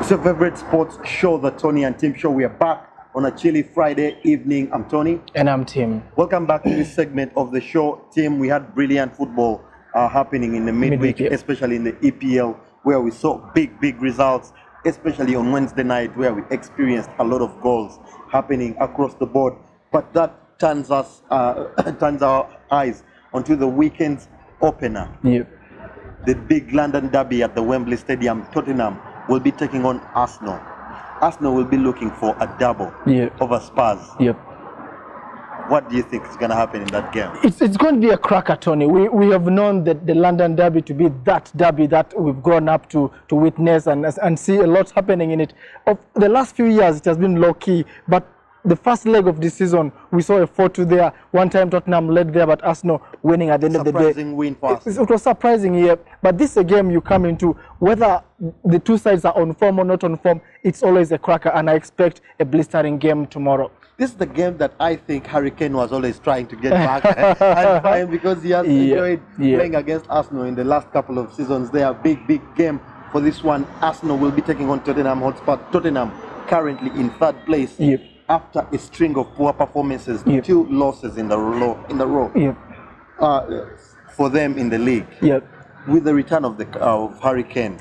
It's your favorite sports show, the Tonny and Tim show. We are back on a chilly Friday evening. I'm Tony. And I'm Tim. Welcome back to this segment of the show. Tim, we had brilliant football happening in the midweek, especially in the Ep11, where we saw big results, especially on Wednesday night, where we experienced a lot of goals happening across the board. But that turns our eyes onto the weekend's opener. Yep. The big London derby at the Wembley Stadium. Tottenham will be taking on Arsenal. Arsenal will be looking for a double over Spurs. Yep. What do you think is going to happen in that game? It's going to be a cracker, Tony. We have known that the London derby to be that derby that we've grown up to witness and see a lot happening in it. Of the last few years, it has been low-key, but the first leg of this season, we saw a 4-2 there. One time Tottenham led there, but Arsenal winning at the end of the day. Surprising win for us. It was surprising, yeah. But this is a game you come into, whether the two sides are on form or not on form, it's always a cracker, and I expect a blistering game tomorrow. This is the game that I think Harry Kane was always trying to get back and find, because he has enjoyed playing against Arsenal in the last couple of seasons. They are big game for this one. Arsenal will be taking on Tottenham Hotspur. Tottenham currently in third place. Yep. After a string of poor performances, 2 losses in the row, for them in the league. Yep. With the return of Harry Kane,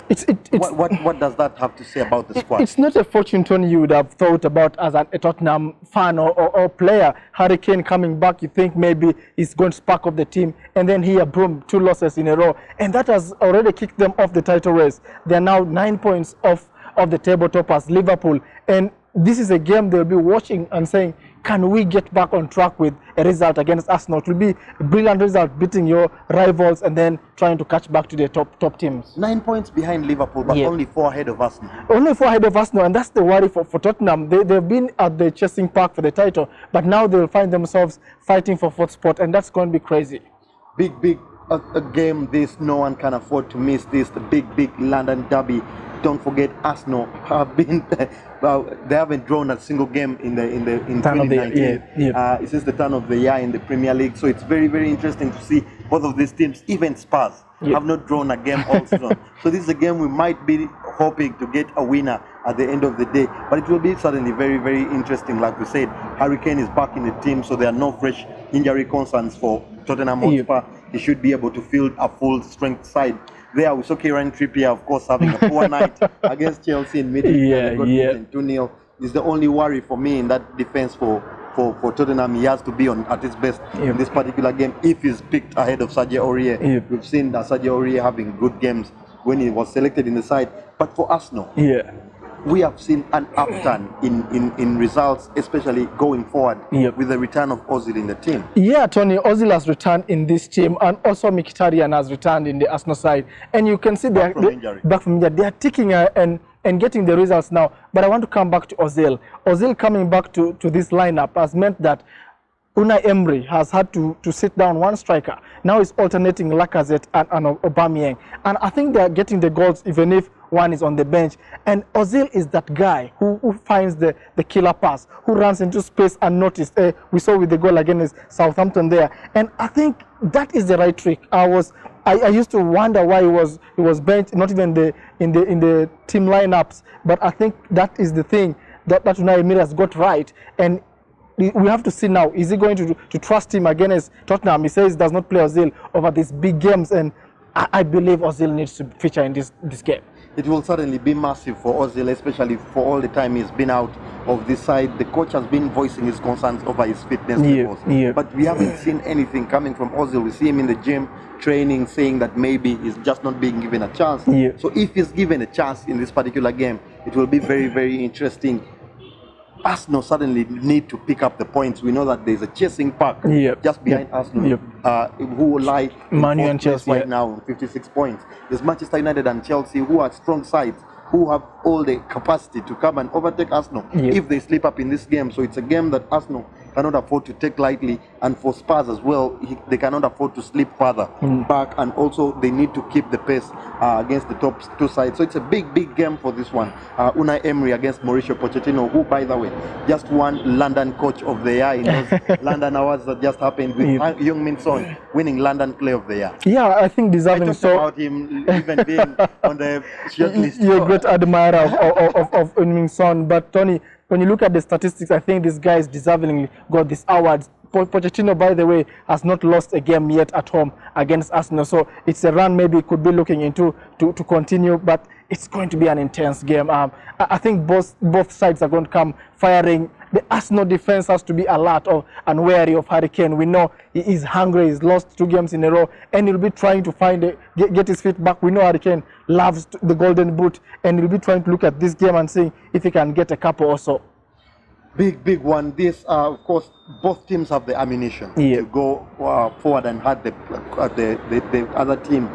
what does that have to say about the squad? It's not a fortune, Tony, you would have thought about as a Tottenham fan or player. Harry Kane coming back, you think maybe he's going to spark up the team, and then here, boom, 2 losses in a row, and that has already kicked them off the title race. They are now 9 points off of the table toppers, Liverpool, and this is a game they'll be watching and saying, can we get back on track with a result against Arsenal? It will be a brilliant result, beating your rivals and then trying to catch back to the top teams. 9 points behind Liverpool, but only 4 ahead of Arsenal. Only 4 ahead of Arsenal, and that's the worry for Tottenham. They've been at the chasing park for the title, but now they'll find themselves fighting for 4th spot, and that's going to be crazy. Big a game this, no one can afford to miss this. The big London derby. Don't forget, Arsenal have been they haven't drawn a single game in 2019. Since the turn of the year in the Premier League. So it's very interesting to see both of these teams. Even Spurs have not drawn a game all season. So this is a game we might be hoping to get a winner at the end of the day. But it will be certainly very interesting. Like we said, Harry Kane is back in the team, so there are no fresh injury concerns for Tottenham Hotspur. He should be able to field a full strength side. There we saw Kieran Trippier, of course, having a poor night against Chelsea in midweek. 2-0. Is the only worry for me in that defense for Tottenham. He has to be at his best in this particular game if he's picked ahead of Sergio Aurier. We've seen that Sergio Aurier having good games when he was selected in the side. But for Arsenal, we have seen an upturn in results, especially going forward with the return of Ozil in the team. Yeah, Tony, Ozil has returned in this team, and also Mkhitaryan has returned in the Arsenal side. And you can see back from injury. They are ticking and getting the results now. But I want to come back to Ozil. Ozil coming back to this lineup has meant that Unai Emery has had to sit down one striker. Now he's alternating Lacazette and Aubameyang. And I think they're getting the goals even if one is on the bench. And Ozil is that guy who finds the killer pass, who runs into space unnoticed. We saw with the goal against Southampton there. And I think that is the right trick. I used to wonder why he was benched, not even in the team lineups. But I think that is the thing that Unai Emery has got right. And we have to see now, is he going to trust him against Tottenham? He says he does not play Ozil over these big games, and I believe Ozil needs to feature in this game. It will certainly be massive for Ozil, especially for all the time he's been out of this side. The coach has been voicing his concerns over his fitness levels. But we haven't seen anything coming from Ozil. We see him in the gym training, saying that maybe he's just not being given a chance. So if he's given a chance in this particular game, it will be very interesting. Arsenal suddenly need to pick up the points. We know that there's a chasing pack just behind Arsenal, who lie Man and Chelsea right now on 56 points. There's Manchester United and Chelsea, who are strong sides, who have all the capacity to come and overtake Arsenal if they slip up in this game. So it's a game that Arsenal cannot afford to take lightly, and for Spurs as well, they cannot afford to slip further back, and also they need to keep the pace against the top two sides. So it's a big game for this one. Unai Emery against Mauricio Pochettino, who, by the way, just won London Coach of the Year in those London awards that just happened, with Heung-min Son winning London Player of the Year. Yeah, I think deserving. I talked about him even being on the shortlist. You're a great admirer of Heung-min Son, but Tony, when you look at the statistics, I think this guy is deservingly got these awards. Pochettino, by the way, has not lost a game yet at home against Arsenal, so it's a run maybe could be looking into to continue, but it's going to be an intense game. I think both sides are going to come firing. The Arsenal defense has to be alert and wary of Harry Kane. We know he is hungry. He's lost 2 games in a row, and he'll be trying to find get his feet back. We know Harry Kane loves the golden boot, and he'll be trying to look at this game and see if he can get a couple or so. Big one. This, of course, both teams have the ammunition to go forward and hurt the other team.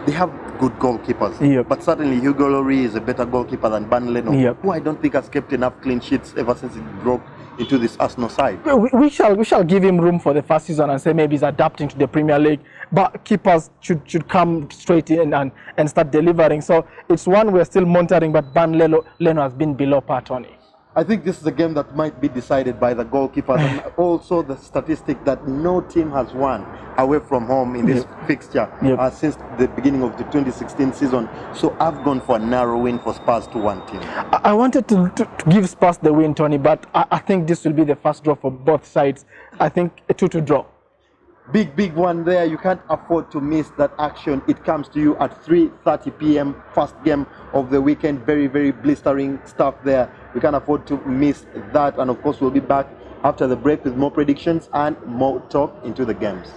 They have good goalkeepers, but certainly Hugo Lloris is a better goalkeeper than Ben Leno, who I don't think has kept enough clean sheets ever since he broke into this Arsenal side. We shall give him room for the first season and say maybe he's adapting to the Premier League, but keepers should come straight in and start delivering. So it's one we're still monitoring, but Ben Leno has been below par, Tony. I think this is a game that might be decided by the goalkeepers, and also the statistic that no team has won away from home in this fixture since the beginning of the 2016 season. So I've gone for a narrow win for Spurs to 1 team. I wanted to give Spurs the win, Tony, but I think this will be the first draw for both sides. I think a 2-2 draw. Big one there. You can't afford to miss that action. It comes to you at 3:30 p.m. first game of the weekend. Very blistering stuff there. We can't afford to miss that, and of course we'll be back after the break with more predictions and more talk into the games.